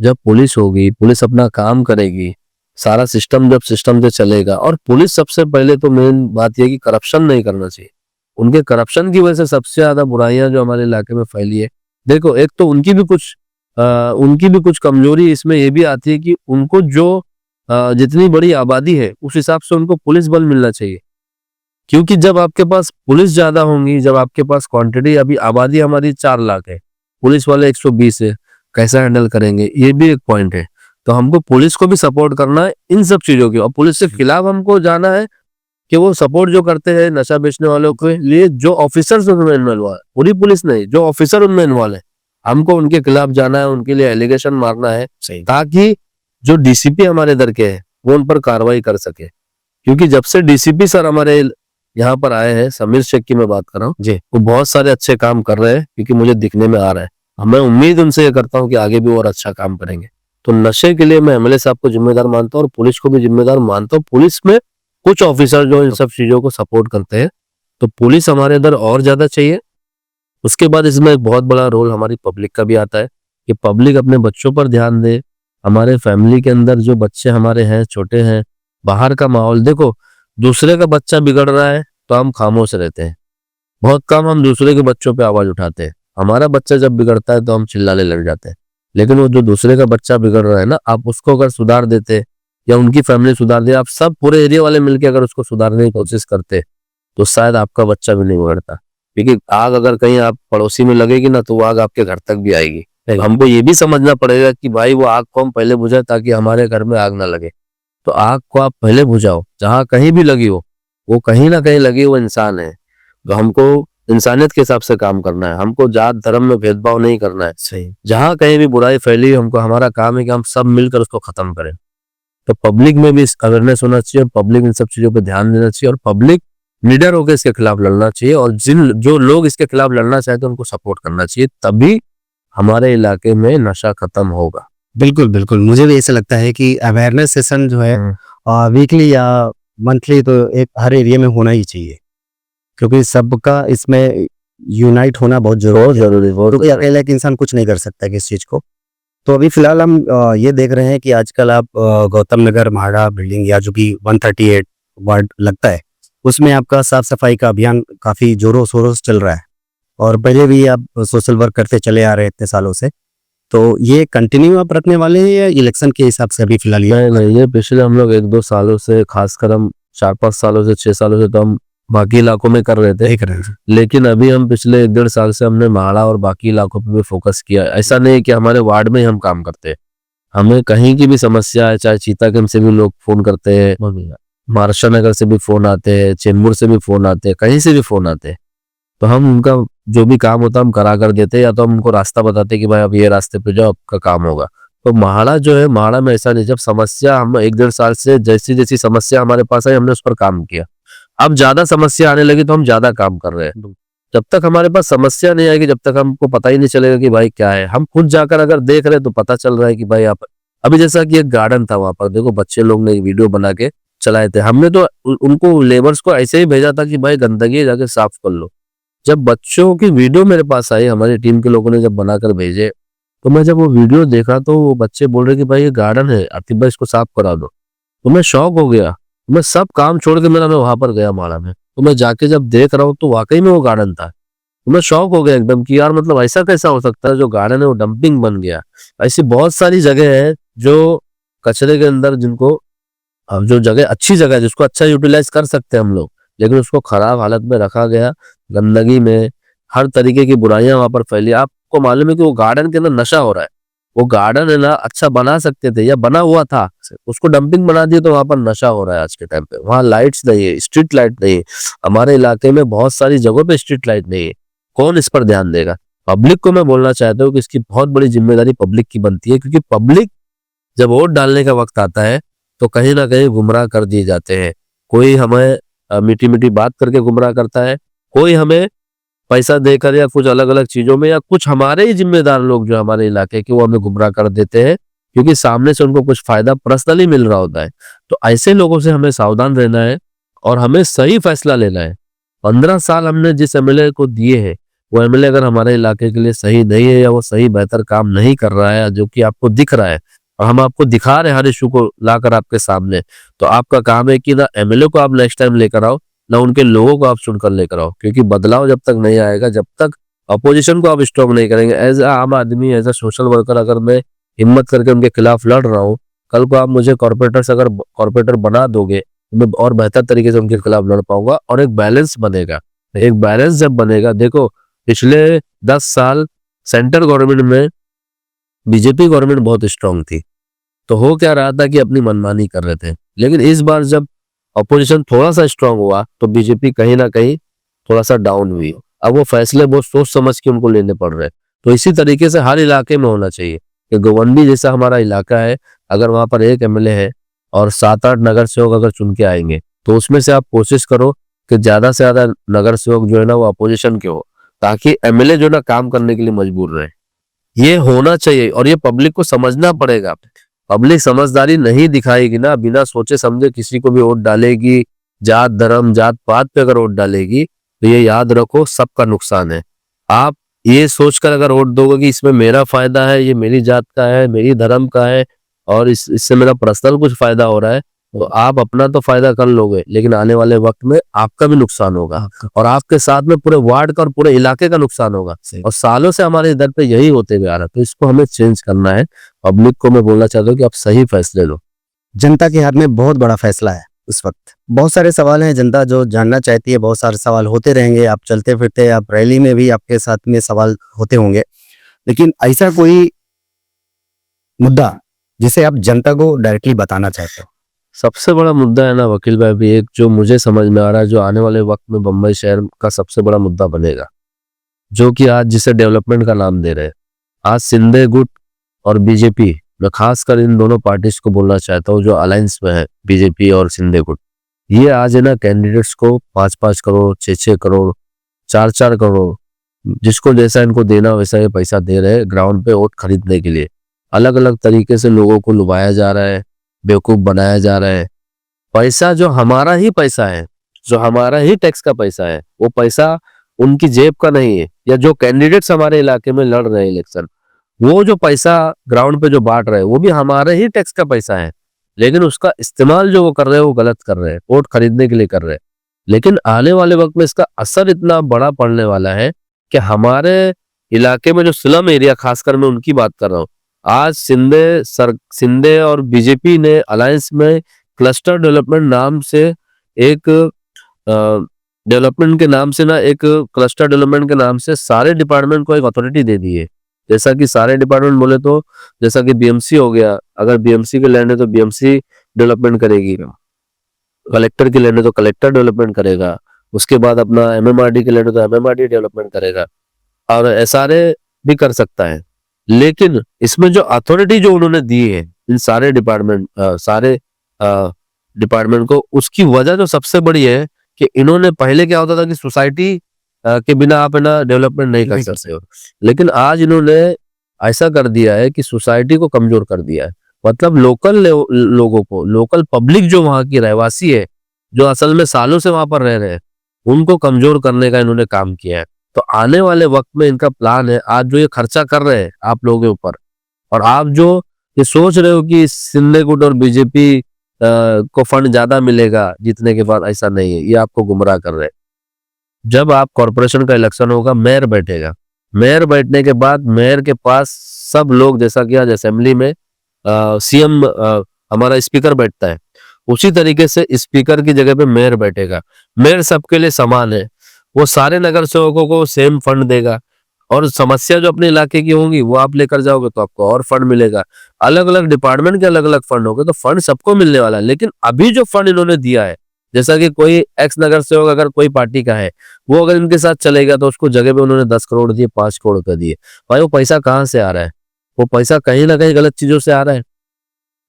जब पुलिस होगी, पुलिस अपना काम करेगी, सारा सिस्टम जब सिस्टम से चलेगा, और पुलिस सबसे पहले तो मेन बात यह कि करप्शन नहीं करना चाहिए। उनके करप्शन की वजह से सबसे ज्यादा बुराइयां जो हमारे इलाके में फैली है। देखो, एक तो उनकी भी कुछ कमजोरी इसमें यह भी आती है कि उनको जो जितनी बड़ी आबादी है, उस हिसाब से उनको पुलिस बल मिलना चाहिए। क्योंकि जब आपके पास पुलिस ज्यादा होंगी, जब आपके पास क्वांटिटी, अभी आबादी हमारी 4 लाख है, पुलिस वाले 120 है, कैसा हैंडल करेंगे, ये भी एक पॉइंट है। तो हमको पुलिस को भी सपोर्ट करना है इन सब चीजों की, और पुलिस के खिलाफ हमको जाना है कि वो सपोर्ट जो करते हैं नशा बेचने वालों के लिए, जो ऑफिसर्स उनमें इन्वॉल्व है, पूरी पुलिस नहीं, जो ऑफिसर उनमें इन्वॉल्व है, हमको उनके खिलाफ जाना है, उनके लिए एलिगेशन मारना है, ताकि जो डीसीपी हमारे इधर के हैं वो उन पर कार्रवाई कर सके। क्योंकि जब से डीसीपी सर हमारे यहाँ पर आए हैं, समीर शेख की मैं बात कर रहा हूँ जी, वो बहुत सारे अच्छे काम कर रहे हैं, क्योंकि मुझे दिखने में आ रहा है। मैं उम्मीद उनसे ये करता हूँ कि आगे भी और अच्छा काम करेंगे। तो नशे के लिए मैं एमएलए साहब को जिम्मेदार मानता हूँ, और पुलिस को भी जिम्मेदार मानता हूँ। पुलिस में कुछ ऑफिसर जो इन सब चीजों को सपोर्ट करते हैं, तो पुलिस हमारे इधर और ज्यादा चाहिए। उसके बाद इसमें एक बहुत बड़ा रोल हमारी पब्लिक का भी आता है, कि पब्लिक अपने बच्चों पर ध्यान दे। हमारे फैमिली के अंदर जो बच्चे हमारे हैं, छोटे हैं, बाहर का माहौल देखो, दूसरे का बच्चा बिगड़ रहा है तो हम खामोश रहते हैं, बहुत कम हम दूसरे के बच्चों पे आवाज उठाते हैं। हमारा बच्चा जब बिगड़ता है तो हम चिल्लाने लग जाते हैं। लेकिन वो जो दूसरे का बच्चा बिगड़ रहा है ना, आप उसको अगर सुधार देते, या उनकी फैमिली सुधार दे, आप सब पूरे एरिया वाले मिलकर अगर उसको सुधारने की कोशिश करते, तो शायद आपका बच्चा भी नहीं बिगड़ता, क्योंकि आग अगर कहीं आप पड़ोसी में लगेगी ना तो वो आग आपके घर तक भी आएगी। हमको ये भी समझना पड़ेगा कि भाई वो आग को हम पहले बुझाए ताकि हमारे घर में आग ना लगे। तो आग को आप पहले बुझाओ, जहां कहीं भी लगी हो, वो कहीं ना कहीं लगी, वो इंसान है। तो हमको इंसानियत के हिसाब से काम करना है, हमको जात धर्म में भेदभाव नहीं करना है। सही। जहां कहीं भी बुराई फैली, हमको हमारा काम है कि हम सब मिलकर उसको खत्म करें। तो पब्लिक में भी अवेयरनेस होना चाहिए, पब्लिक इन सब चीजों पे ध्यान देना चाहिए, और पब्लिक निडर होकर इसके खिलाफ लड़ना चाहिए, और जो लोग इसके खिलाफ लड़ना चाहते हैं उनको सपोर्ट करना चाहिए, तभी हमारे इलाके में नशा खत्म होगा। बिल्कुल बिल्कुल, मुझे भी ऐसा लगता है कि अवेयरनेस सेशन जो है वीकली या मंथली तो एक हर एरिया में होना ही चाहिए, क्योंकि सबका इसमें यूनाइट होना बहुत जरूरी है। क्योंकि अकेला एक इंसान कुछ नहीं कर सकता किस चीज को। तो अभी फिलहाल हम ये देख रहे हैं कि आजकल आप गौतम नगर म्हाडा बिल्डिंग या जो कि 138 वार्ड लगता है, उसमें आपका साफ सफाई का अभियान काफी जोरों शोरों से चल रहा है, और पहले भी आप सोशल वर्क करते चले आ रहे हैं इतने सालों से। तो ये कंटिन्यू आप रखने वाले हैं या इलेक्शन के हिसाब से अभी फिलहाल ये? नहीं, ये पिछले हम लोग 1-2 सालों से, खासकर हम 4-5 सालों से, 6 सालों से तो हम बाकी इलाकों में कर रहे थे, देख रहे हैं। लेकिन अभी हम पिछले 1-1.5 साल से हमने म्हाडा और बाकी इलाकों पे भी फोकस किया। ऐसा नहीं है कि हमारे वार्ड में ही हम काम करते हैं, हमें कहीं की भी समस्या है, चाहे चीतागंज से भी लोग फोन करते हैं, महाराष्ट्र नगर से भी फोन आते हैं, चेंबूर से भी फोन आते हैं, कहीं से भी फोन आते हैं, तो हम उनका जो भी काम होता है हम करा कर देते हैं, या तो हम उनको रास्ता बताते हैं कि भाई आप ये रास्ते पे जाओ, आपका काम होगा। तो म्हाडा जो है, म्हाडा में ऐसा नहीं, जब समस्या हम 1-1.5 साल से जैसी जैसी समस्या हमारे पास आई, हमने उस पर काम किया। अब ज्यादा समस्या आने लगी तो हम ज्यादा काम कर रहे हैं। जब तक हमारे पास समस्या नहीं आएगी, जब तक हमको पता ही नहीं चलेगा कि भाई क्या है, हम खुद जाकर अगर देख रहे हैं तो पता चल रहा है कि भाई आप, अभी जैसा कि एक गार्डन था, वहां पर देखो बच्चे लोग ने वीडियो बना के चलाए थे, हमने तो उनको लेबर्स को ऐसे ही भेजा था कि भाई गंदगी है, जाके साफ कर लो। जब बच्चों की वीडियो मेरे पास आई, हमारी टीम के लोगों ने जब बनाकर भेजे, तो मैं जब वो वीडियो देखा तो वो बच्चे बोल रहे कि भाई ये गार्डन है, आतिफ भाई इसको साफ करा दो। तो मैं शॉक हो गया, मैं सब काम छोड़ के मैं वहां पर गया म्हाडा में, तो मैं जाके जब देख रहा हूँ तो वाकई में वो गार्डन था। तो मैं शॉक हो गया एकदम कि यार मतलब ऐसा कैसा हो सकता है, जो गार्डन है वो डंपिंग बन गया। ऐसी बहुत सारी जगह है जो कचरे के अंदर, जिनको जो जगह अच्छी जगह है, जिसको अच्छा यूटिलाइज कर सकते हैं हम लोग, लेकिन उसको खराब हालत में रखा गया, गंदगी में, हर तरीके की बुराइयां वहां पर फैली। आपको मालूम है कि वो गार्डन के अंदर नशा हो रहा है, वो गार्डन है ना अच्छा बना सकते थे या बना हुआ था, उसको डंपिंग बना दिए, तो वहां पर नशा हो रहा है आज के टाइम पे। वहां लाइट्स नहीं है, स्ट्रीट लाइट नहीं है, हमारे इलाके में बहुत सारी जगहों पे स्ट्रीट लाइट नहीं है। कौन इस पर ध्यान देगा? पब्लिक को मैं बोलना चाहता हूँ कि इसकी बहुत बड़ी जिम्मेदारी पब्लिक की बनती है, क्योंकि पब्लिक जब वोट डालने का वक्त आता है तो कहीं ना कहीं गुमराह कर दिए जाते हैं। कोई हमें मीठी मीठी बात करके गुमराह करता है, कोई हमें पैसा देकर या कुछ अलग अलग चीजों में, या कुछ हमारे ही जिम्मेदार लोग जो हमारे इलाके के, वो हमें गुमराह कर देते हैं, क्योंकि सामने से उनको कुछ फायदा पर्सनली मिल रहा होता है। तो ऐसे लोगों से हमें सावधान रहना है और हमें सही फैसला लेना है। 15 साल हमने जिस एमएलए को दिए हैं, वो एमएलए अगर हमारे इलाके के लिए सही नहीं है, या वो सही बेहतर काम नहीं कर रहा है, जो कि आपको दिख रहा है, और हम आपको दिखा रहे हैं हर इशू को लाकर आपके सामने, तो आपका काम है कि ना एमएलए को आप नेक्स्ट टाइम लेकर आओ, ना उनके लोगों को आप सुनकर लेकर आओ, क्योंकि बदलाव जब तक नहीं आएगा, जब तक अपोजिशन को आप स्ट्रॉन्ग नहीं करेंगे, एज ए आम आदमी, एज ए सोशल वर्कर, अगर मैं हिम्मत करके उनके खिलाफ लड़ रहा हूँ, कल को आप मुझे कॉर्पोरेटर से अगर कॉर्पोरेटर बना दोगे तो मैं और बेहतर तरीके से उनके खिलाफ लड़ पाऊंगा, और एक बैलेंस बनेगा। एक बैलेंस जब बनेगा, देखो पिछले 10 साल सेंट्रल गवर्नमेंट में बीजेपी गवर्नमेंट बहुत स्ट्रांग थी, तो हो क्या रहा था कि अपनी मनमानी कर रहे थे, लेकिन इस बार जब अपोजिशन थोड़ा सा स्ट्रांग हुआ तो बीजेपी कहीं ना कहीं थोड़ा सा डाउन हुई। अब वो फैसले बहुत सोच समझ के उनको लेने पड़ रहे हैं। तो इसी तरीके से हर इलाके में होना चाहिए कि गोवंडी जैसा हमारा इलाका है, अगर वहां पर एक एमएलए है और 7-8 नगर सेवक अगर चुन के आएंगे, तो उसमें से आप कोशिश करो कि ज्यादा से ज्यादा नगर सेवक जो है ना वो अपोजिशन के हो, ताकि एमएलए जो ना काम करने के लिए मजबूर रहे। ये होना चाहिए, और ये पब्लिक को समझना पड़ेगा। पब्लिक समझदारी नहीं दिखाएगी ना, बिना सोचे समझे किसी को भी वोट डालेगी, जात धर्म जात पात पे अगर वोट डालेगी, तो ये याद रखो सबका नुकसान है। आप ये सोचकर अगर वोट दोगे कि इसमें मेरा फायदा है, ये मेरी जात का है, मेरी धर्म का है, और इससे मेरा पर्सनल कुछ फायदा हो रहा है, तो आप अपना तो फायदा कर लोगे, लेकिन आने वाले वक्त में आपका भी नुकसान होगा, और आपके साथ में पूरे वार्ड का और पूरे इलाके का नुकसान होगा। और सालों से हमारे इधर पे यही होते हुए आ रहा है, तो इसको हमें चेंज करना है। पब्लिक को मैं बोलना चाहता हूँ कि आप सही फैसले लो। जनता के हाथ में बहुत बड़ा फैसला है, इस वक्त बहुत सारे सवाल हैं, जनता जो जानना चाहती है, बहुत सारे सवाल होते रहेंगे। आप चलते फिरते, आप रैली में भी आपके साथ में सवाल होते होंगे, लेकिन ऐसा कोई मुद्दा जिसे आप जनता को डायरेक्टली बताना चाहते हो? सबसे बड़ा मुद्दा है ना वकील भाई, भी एक जो मुझे समझ में आ रहा है, जो आने वाले वक्त में बम्बई शहर का सबसे बड़ा मुद्दा बनेगा, जो कि आज जिसे डेवलपमेंट का नाम दे रहे हैं। आज सिंधे गुट और बीजेपी, मैं खासकर इन दोनों पार्टीज को बोलना चाहता हूँ जो अलायंस में है, बीजेपी और सिंधे गुट, ये आज है ना कैंडिडेट्स को 5-5 करोड़, 6-6 करोड़, 4-4 करोड़, जिसको जैसा इनको देना वैसा ये पैसा दे रहे हैं ग्राउंड पे वोट खरीदने के लिए। अलग अलग तरीके से लोगों को लुभाया जा रहा है, बेवकूफ बनाया जा रहा है। पैसा जो हमारा ही पैसा है, जो हमारा ही टैक्स का पैसा है, वो पैसा उनकी जेब का नहीं है। या जो कैंडिडेट्स हमारे इलाके में लड़ रहे हैं इलेक्शन, वो जो पैसा ग्राउंड पे जो बांट रहे हैं, वो भी हमारे ही टैक्स का पैसा है, लेकिन उसका इस्तेमाल जो वो कर रहे हैं वो गलत कर रहे हैं, वोट खरीदने के लिए कर रहे हैं। लेकिन आने वाले वक्त में इसका असर इतना बड़ा पड़ने वाला है कि हमारे इलाके में जो स्लम एरिया, खासकर मैं उनकी बात कर रहा हूँ, आज सिंधे और बीजेपी ने अलायंस में क्लस्टर डेवलपमेंट नाम से एक डेवलपमेंट के नाम से ना एक क्लस्टर डेवलपमेंट के नाम से सारे डिपार्टमेंट को एक अथॉरिटी दे दी है। जैसा कि सारे डिपार्टमेंट बोले तो जैसा कि बीएमसी हो गया, अगर बीएमसी के लैंड है तो बीएमसी डेवलपमेंट करेगी, कलेक्टर की लैंड है तो कलेक्टर डेवलपमेंट करेगा, उसके बाद अपना एमएमआरडी के लैंड है तो एमएमआरडी डेवलपमेंट करेगा, और एसआरए भी कर सकता है। लेकिन इसमें जो अथॉरिटी जो उन्होंने दी है इन सारे डिपार्टमेंट को, उसकी वजह जो सबसे बड़ी है कि इन्होंने, पहले क्या होता था कि सोसाइटी के बिना आप है ना डेवलपमेंट नहीं कर सकते हो, लेकिन आज इन्होंने ऐसा कर दिया है कि सोसाइटी को कमजोर कर दिया है। मतलब लोकल लोगों को, लोकल पब्लिक जो वहां की रहवासी है, जो असल में सालों से वहां पर रह रहे हैं, उनको कमजोर करने का इन्होंने काम किया है। तो आने वाले वक्त में इनका प्लान है, आज जो ये खर्चा कर रहे हैं आप लोगों के ऊपर, और आप जो ये सोच रहे हो कि सिंधे गुट और बीजेपी को फंड ज्यादा मिलेगा जीतने के बाद, ऐसा नहीं है, ये आपको गुमराह कर रहे हैं। जब आप कॉर्पोरेशन का इलेक्शन होगा, मेयर बैठेगा, मेयर बैठने के बाद मेयर के पास सब लोग, जैसा कि आज असेंबली में सीएम हमारा स्पीकर बैठता है, उसी तरीके से स्पीकर की जगह पे मेयर बैठेगा। मेयर सबके लिए समान है, वो सारे नगर सेवकों को सेम फंड देगा, और समस्या जो अपने इलाके की होंगी वो आप लेकर जाओगे तो आपको और फंड मिलेगा। अलग अलग डिपार्टमेंट के अलग अलग फंड होंगे तो फंड सबको मिलने वाला है। लेकिन अभी जो फंड इन्होंने दिया है, जैसा कि कोई एक्स नगर सेवक अगर कोई पार्टी का है, वो अगर इनके साथ चलेगा तो उसको जगह पे उन्होंने 10 करोड़ दिए, 5 करोड़ रुपए दिए। भाई वो पैसा कहाँ से आ रहा है? वो पैसा कहीं ना कहीं गलत चीजों से आ रहा है।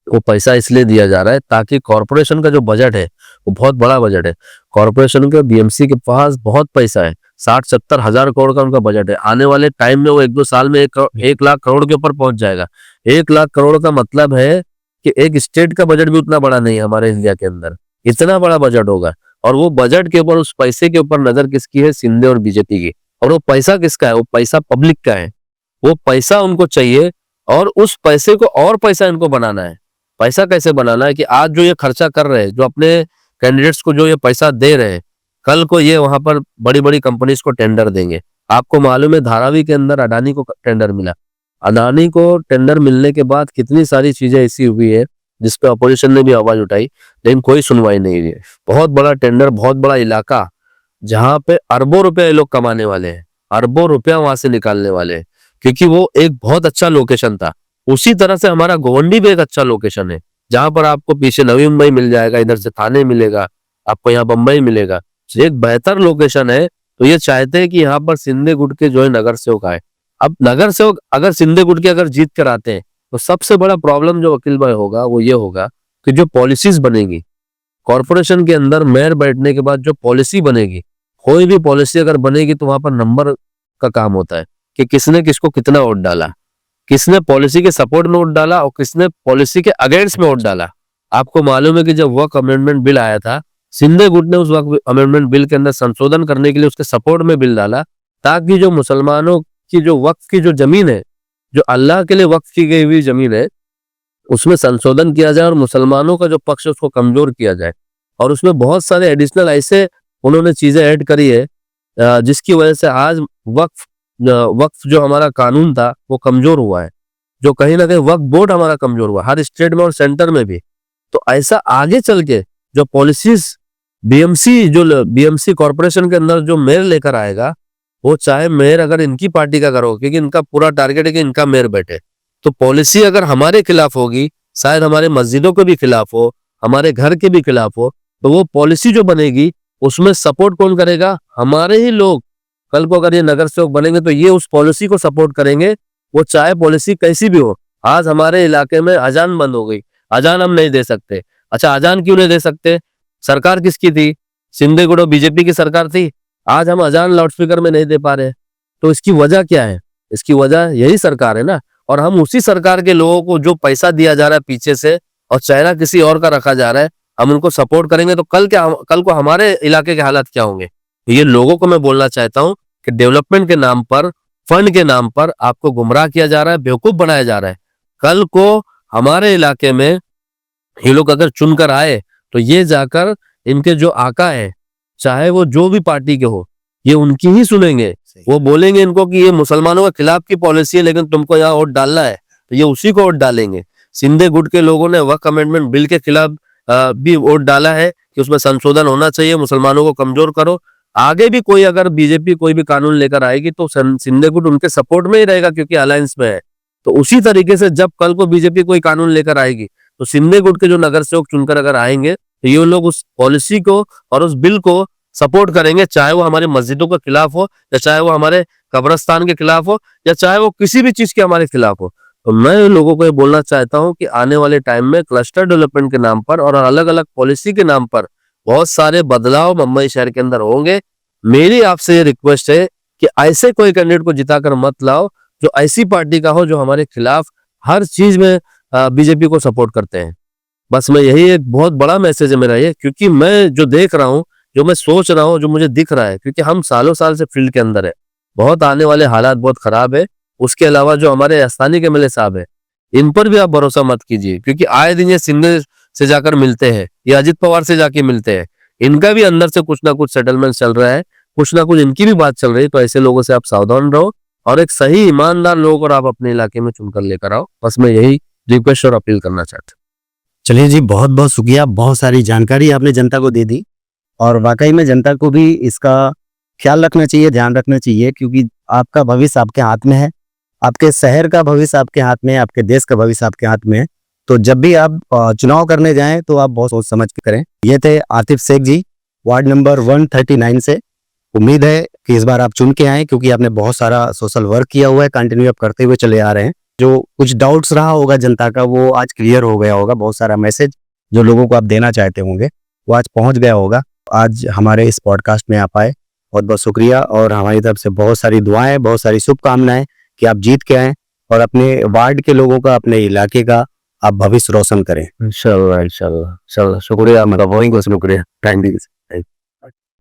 वो पैसा इसलिए दिया जा रहा है ताकि कॉर्पोरेशन का जो बजट है वो बहुत बड़ा बजट है। कॉर्पोरेशन के बीएमसी के पास बहुत पैसा है, 60-70 हजार करोड़ का उनका बजट है। आने वाले टाइम में वो 1-2 साल में 1 लाख करोड़ के ऊपर पहुंच जाएगा। 1 लाख करोड़ का मतलब है कि एक स्टेट का बजट भी उतना बड़ा नहीं है हमारे इंडिया के अंदर, इतना बड़ा बजट होगा। और वो बजट के ऊपर, उस पैसे के ऊपर नजर किसकी है? सिंधे और बीजेपी की। और वो पैसा किसका है? वो पैसा पब्लिक का है। वो पैसा उनको चाहिए, और उस पैसे को और पैसा इनको बनाना है। पैसा कैसे बनाना है कि आज जो ये खर्चा कर रहे हैं, जो अपने कैंडिडेट्स को जो ये पैसा दे रहे हैं, कल को ये वहां पर बड़ी बड़ी कंपनीज को टेंडर देंगे। आपको मालूम है धारावी के अंदर अडानी को टेंडर मिला। अडानी को टेंडर मिलने के बाद कितनी सारी चीजें ऐसी हुई है जिसपे अपोजिशन ने भी आवाज उठाई, लेकिन कोई सुनवाई नहीं हुई है। बहुत बड़ा टेंडर, बहुत बड़ा इलाका, जहां पे अरबों रुपया ये लोग कमाने वाले हैं, अरबों रुपया वहां से निकालने वाले हैं, क्योंकि वो एक बहुत अच्छा लोकेशन था। उसी तरह से हमारा गोवंडी भी एक अच्छा लोकेशन है, जहां पर आपको पीछे नवी मुंबई मिल जाएगा, इधर से थाने मिलेगा, आपको यहाँ बम्बई मिलेगा। एक बेहतर लोकेशन है। तो ये चाहते हैं कि यहाँ पर सिंधे गुट के जो है नगर सेवक आए। अब नगर सेवक अगर सिंधे गुट के अगर जीत कर आते हैं तो सबसे बड़ा प्रॉब्लम जो वकील भाई होगा वो ये होगा कि जो पॉलिसीज बनेगी कॉर्पोरेशन के अंदर, मेयर बैठने के बाद जो पॉलिसी बनेगी, कोई भी पॉलिसी अगर बनेगी तो वहां पर नंबर का काम होता है कि किसने किसको कितना वोट डाला, किसने पॉलिसी के सपोर्ट में वोट डाला और किसने पॉलिसी के अगेंस्ट में वोट डाला। आपको मालूम है कि जब वक्फ अमेंडमेंट बिल आया था, सिंधे गुट ने उस वक्फ अमेंडमेंट बिल के अंदर संशोधन करने के लिए उसके सपोर्ट में बिल डाला, ताकि जो मुसलमानों की जो वक्फ की जो जमीन है, जो अल्लाह के लिए वक्फ की गई हुई जमीन है, उसमें संशोधन किया जाए और मुसलमानों का जो पक्ष है उसको कमजोर किया जाए। और उसमें बहुत सारे एडिशनल ऐसे उन्होंने चीजें ऐड करी है जिसकी वजह से आज वक्फ जो हमारा कानून था वो कमजोर हुआ है, जो कहीं ना कहीं वक्फ बोर्ड हमारा कमजोर हुआ हर स्टेट में और सेंटर में भी। तो ऐसा आगे चल के जो पॉलिसीज बीएमसी कॉर्पोरेशन के अंदर जो मेयर लेकर आएगा, वो चाहे मेयर अगर इनकी पार्टी का करो, क्योंकि इनका पूरा टारगेट है कि इनका मेयर बैठे, तो पॉलिसी अगर हमारे खिलाफ होगी, शायद हमारे मस्जिदों के भी खिलाफ हो, हमारे घर के भी खिलाफ हो, तो वो पॉलिसी जो बनेगी उसमें सपोर्ट कौन करेगा? हमारे ही लोग। कल को अगर ये नगर सेवक बनेंगे तो ये उस पॉलिसी को सपोर्ट करेंगे, वो चाहे पॉलिसी कैसी भी हो। आज हमारे इलाके में अजान बंद हो गई, अजान हम नहीं दे सकते। अच्छा, अजान क्यों नहीं दे सकते? सरकार किसकी थी? शिंदे गुड़ बीजेपी की सरकार थी। आज हम अजान लाउडस्पीकर में नहीं दे पा रहे, तो इसकी वजह क्या है? इसकी वजह यही सरकार है ना। और हम उसी सरकार के लोगों को जो पैसा दिया जा रहा है पीछे से और चेहरा किसी और का रखा जा रहा है, हम उनको सपोर्ट करेंगे तो कल को हमारे इलाके के हालात क्या होंगे? ये लोगों को मैं बोलना चाहता हूं कि डेवलपमेंट के नाम पर, फंड के नाम पर आपको गुमराह किया जा रहा है, बेवकूफ बनाया जा रहा है। कल को हमारे इलाके में ये लोग अगर चुनकर आए तो ये जाकर इनके जो आका है, चाहे वो जो भी पार्टी के हो, ये उनकी ही सुनेंगे। वो बोलेंगे इनको कि ये मुसलमानों के खिलाफ की पॉलिसी है, लेकिन तुमको यहाँ वोट डालना है, तो ये उसी को वोट डालेंगे। सिंधे गुट के लोगों ने वक्फ अमेंडमेंट बिल के खिलाफ भी वोट डाला है कि उसमें संशोधन होना चाहिए, मुसलमानों को कमजोर करो। आगे भी कोई अगर बीजेपी कोई भी कानून लेकर आएगी तो सिंधे गुट उनके सपोर्ट में ही रहेगा, क्योंकि अलायंस में है। तो उसी तरीके से जब कल को बीजेपी कोई कानून लेकर आएगी तो सिंधे गुट के जो नगर सेवक चुनकर अगर आएंगे तो ये लोग उस पॉलिसी को और उस बिल को सपोर्ट करेंगे, चाहे वो हमारी मस्जिदों के खिलाफ हो, या चाहे वो हमारे कब्रिस्तान के खिलाफ हो, या चाहे वो किसी भी चीज के हमारे खिलाफ हो। तो मैं लोगों को ये बोलना चाहता हूं कि आने वाले टाइम में क्लस्टर डेवलपमेंट के नाम पर और अलग अलग पॉलिसी के नाम पर बहुत सारे बदलाव मुंबई शहर के अंदर होंगे। मेरी आपसे ये रिक्वेस्ट है कि ऐसे कोई कैंडिडेट को जिताकर मत लाओ जो ऐसी पार्टी का हो जो हमारे खिलाफ हर चीज में बीजेपी को सपोर्ट करते हैं। बस मैं यही एक बहुत बड़ा मैसेज है मेरा ये, क्योंकि मैं जो देख रहा हूँ, जो मैं सोच रहा हूँ, जो मुझे दिख रहा है, क्योंकि हम सालों साल से फील्ड के अंदर है, बहुत आने वाले हालात बहुत खराब है। उसके अलावा जो हमारे स्थानीय के एमएलए साहब है, इन पर भी आप भरोसा मत कीजिए, क्योंकि आए दिन ये सिंधे से जाकर मिलते हैं, ये अजित पवार से जाके मिलते हैं। इनका भी अंदर से कुछ ना कुछ सेटलमेंट चल रहा है, कुछ ना कुछ इनकी भी बात चल रही है। तो ऐसे लोगों से आप सावधान रहो और एक सही ईमानदार लोग और आप अपने इलाके में चुनकर लेकर आओ। बस मैं यही रिक्वेस्ट और अपील करना चाहता हूँ। चलिए जी, बहुत बहुत शुक्रिया। बहुत सारी जानकारी आपने जनता को दे दी और वाकई में जनता को भी इसका ख्याल रखना चाहिए, ध्यान रखना चाहिए, क्योंकि आपका भविष्य आपके हाथ में है, आपके शहर का भविष्य आपके हाथ में है, आपके देश का भविष्य आपके हाथ में है। तो जब भी आप चुनाव करने जाएं तो आप बहुत सोच समझ के करें। ये थे आतिफ शेख जी, वार्ड नंबर 139 से। उम्मीद है कि इस बार आप चुन के आए, क्योंकि आपने बहुत सारा सोशल वर्क किया हुआ है, कंटिन्यू आप करते हुए चले आ रहे हैं। जो कुछ डाउट्स रहा होगा जनता का, वो आज क्लियर हो गया होगा। बहुत सारा मैसेज जो लोगों को आप देना चाहते होंगे वो आज पहुंच गया होगा। आज हमारे इस पॉडकास्ट में आप आए, बहुत बहुत शुक्रिया। और हमारी तरफ से बहुत सारी दुआएं, बहुत सारी शुभकामनाएं कि आप जीत के आए और अपने वार्ड के लोगों का, अपने इलाके का आप भविष्य रोशन करें। इंशाल्लाह इंशाल्लाह इंशाल्लाह। शुक्रिया, मतलब बहुत शुक्रिया। Thank you.